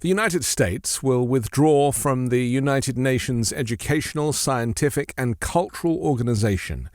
The United States will withdraw from the United Nations Educational, Scientific and Cultural Organization,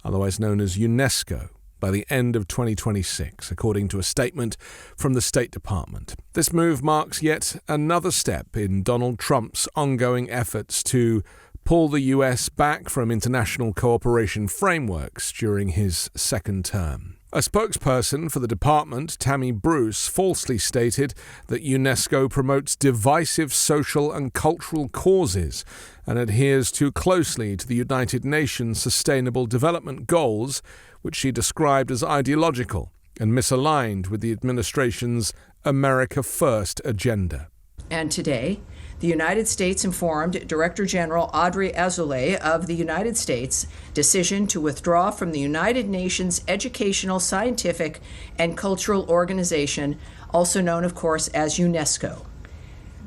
otherwise known as UNESCO, by the end of 2026, according to a statement from the State Department. This move marks yet another step in Donald Trump's ongoing efforts to pull the US back from international cooperation frameworks during his second term. A spokesperson for the department, Tammy Bruce, falsely stated that UNESCO promotes divisive social and cultural causes and adheres too closely to the United Nations Sustainable Development Goals, which she described as ideological and misaligned with the administration's America First agenda. And today, the United States informed Director General Audrey Azoulay of the United States' decision to withdraw from the United Nations Educational, Scientific, and Cultural Organization, also known, of course, as UNESCO.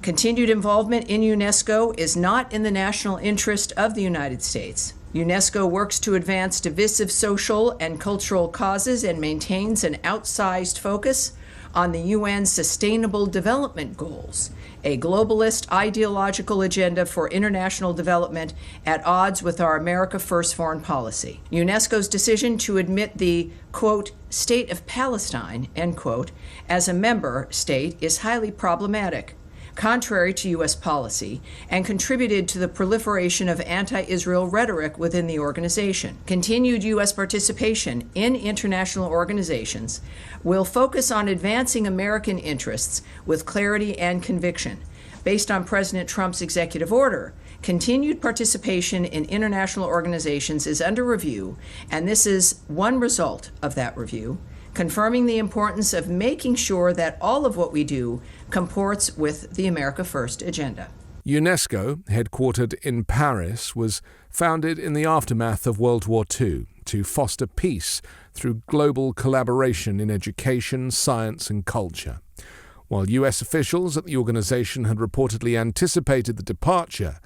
Continued involvement in UNESCO is not in the national interest of the United States. UNESCO works to advance divisive social and cultural causes and maintains an outsized focus on the UN's Sustainable Development Goals, a globalist ideological agenda for international development at odds with our America First foreign policy. UNESCO's decision to admit the, quote, State of Palestine, end quote, as a member state is highly problematic, contrary to U.S. policy, and contributed to the proliferation of anti-Israel rhetoric within the organization. Continued U.S. participation in international organizations will focus on advancing American interests with clarity and conviction. Based on President Trump's executive order, continued participation in international organizations is under review, and this is one result of that review, confirming the importance of making sure that all of what we do comports with the America First agenda. UNESCO, headquartered in Paris, was founded in the aftermath of World War II to foster peace through global collaboration in education, science, and culture. While US officials at the organization had reportedly anticipated the departure,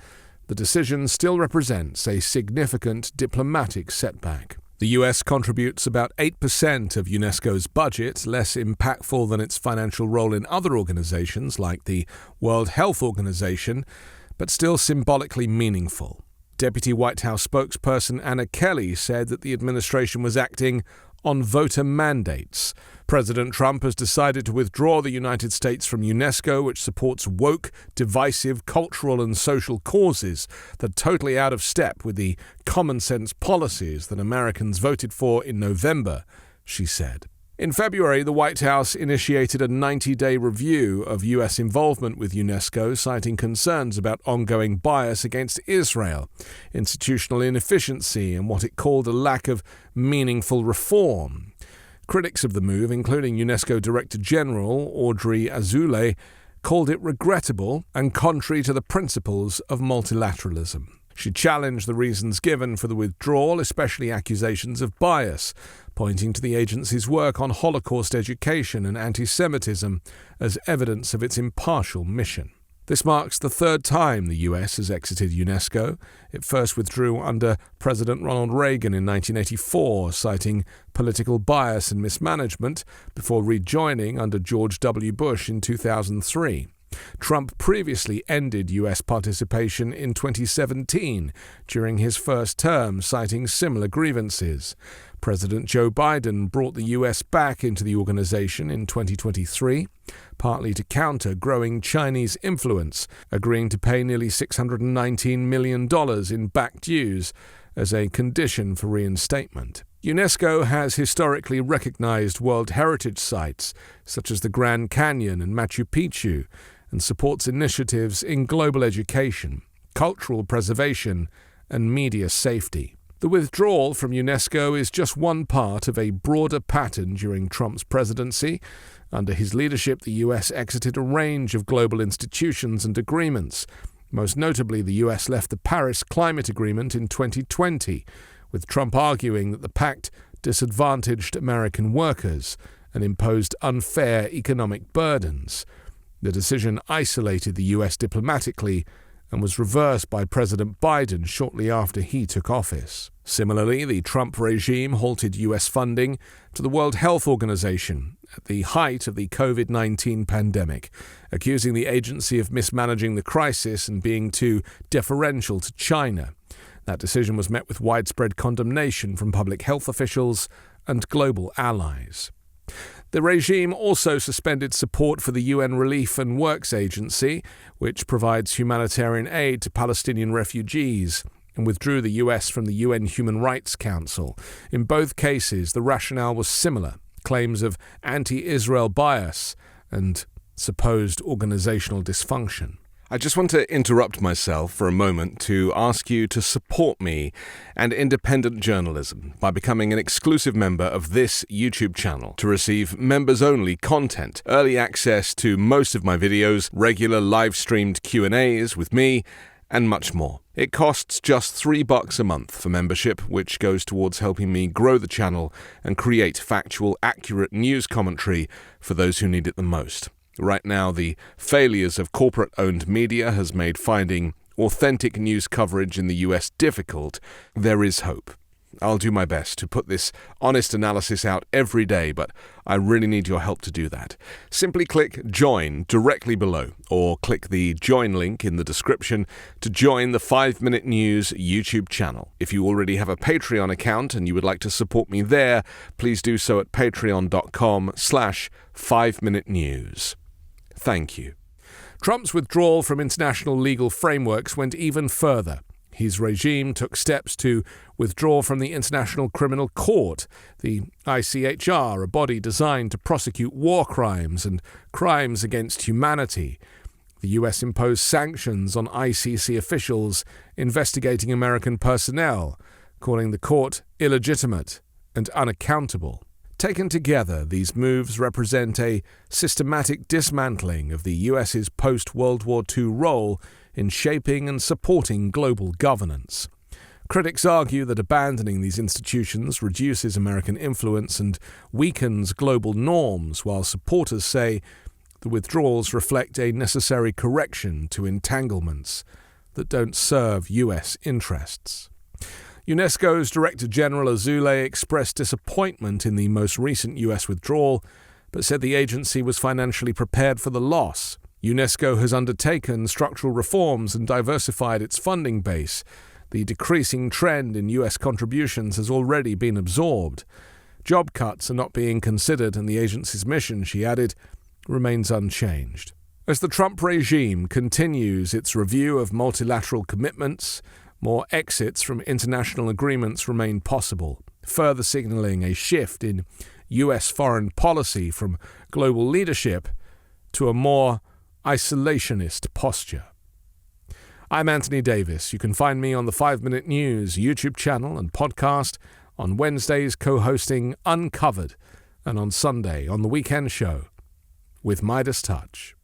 the decision still represents a significant diplomatic setback. The US contributes about 8% of UNESCO's budget, less impactful than its financial role in other organizations like the World Health Organization, but still symbolically meaningful. Deputy White House spokesperson Anna Kelly said that the administration was acting on voter mandates. President Trump has decided to withdraw the United States from UNESCO, which supports woke, divisive, cultural and social causes that are totally out of step with the common-sense policies that Americans voted for in November, she said. In February, the White House initiated a 90-day review of U.S. involvement with UNESCO, citing concerns about ongoing bias against Israel, institutional inefficiency, and what it called a lack of meaningful reform. Critics of the move, including UNESCO Director General Audrey Azoulay, called it regrettable and contrary to the principles of multilateralism. She challenged the reasons given for the withdrawal, especially accusations of bias, pointing to the agency's work on Holocaust education and anti-Semitism as evidence of its impartial mission. This marks the third time the US has exited UNESCO. It first withdrew under President Ronald Reagan in 1984, citing political bias and mismanagement, before rejoining under George W. Bush in 2003. Trump previously ended U.S. participation in 2017 during his first term, citing similar grievances. President Joe Biden brought the U.S. back into the organization in 2023, partly to counter growing Chinese influence, agreeing to pay nearly $619 million in back dues as a condition for reinstatement. UNESCO has historically recognized World Heritage Sites such as the Grand Canyon and Machu Picchu, and supports initiatives in global education, cultural preservation, and media safety. The withdrawal from UNESCO is just one part of a broader pattern during Trump's presidency. Under his leadership, the US exited a range of global institutions and agreements. Most notably, the US left the Paris Climate Agreement in 2020, with Trump arguing that the pact disadvantaged American workers and imposed unfair economic burdens. The decision isolated the US diplomatically and was reversed by President Biden shortly after he took office. Similarly, the Trump regime halted U.S. funding to the World Health Organization at the height of the COVID-19 pandemic, accusing the agency of mismanaging the crisis and being too deferential to China. That decision was met with widespread condemnation from public health officials and global allies. The regime also suspended support for the UN Relief and Works Agency, which provides humanitarian aid to Palestinian refugees, and withdrew the US from the UN Human Rights Council. In both cases, the rationale was similar: claims of anti-Israel bias and supposed organizational dysfunction. I just want to interrupt myself for a moment to ask you to support me and independent journalism by becoming an exclusive member of this YouTube channel to receive members-only content, early access to most of my videos, regular live-streamed Q&As with me, and much more. It costs just $3 a month for membership, which goes towards helping me grow the channel and create factual, accurate news commentary for those who need it the most. Right now, the failures of corporate-owned media has made finding authentic news coverage in the US difficult. There is hope. I'll do my best to put this honest analysis out every day, but I really need your help to do that. Simply click Join directly below, or click the Join link in the description to join the 5 Minute News YouTube channel. If you already have a Patreon account and you would like to support me there, please do so at patreon.com/5minutenews. Thank you. Trump's withdrawal from international legal frameworks went even further. His regime took steps to withdraw from the International Criminal Court, the ICHR, a body designed to prosecute war crimes and crimes against humanity. The US imposed sanctions on ICC officials investigating American personnel, calling the court illegitimate and unaccountable. Taken together, these moves represent a systematic dismantling of the US's post-World War II role in shaping and supporting global governance. Critics argue that abandoning these institutions reduces American influence and weakens global norms, while supporters say the withdrawals reflect a necessary correction to entanglements that don't serve US interests. UNESCO's Director General Azoulay expressed disappointment in the most recent US withdrawal, but said the agency was financially prepared for the loss. UNESCO has undertaken structural reforms and diversified its funding base. The decreasing trend in US contributions has already been absorbed. Job cuts are not being considered, and the agency's mission, she added, remains unchanged. As the Trump regime continues its review of multilateral commitments, more exits from international agreements remain possible, further signaling a shift in US foreign policy from global leadership to a more isolationist posture. I'm Anthony Davis. You can find me on the 5 Minute News YouTube channel and podcast, on Wednesdays co-hosting Uncovered, and on Sunday on The Weekend Show with Midas Touch.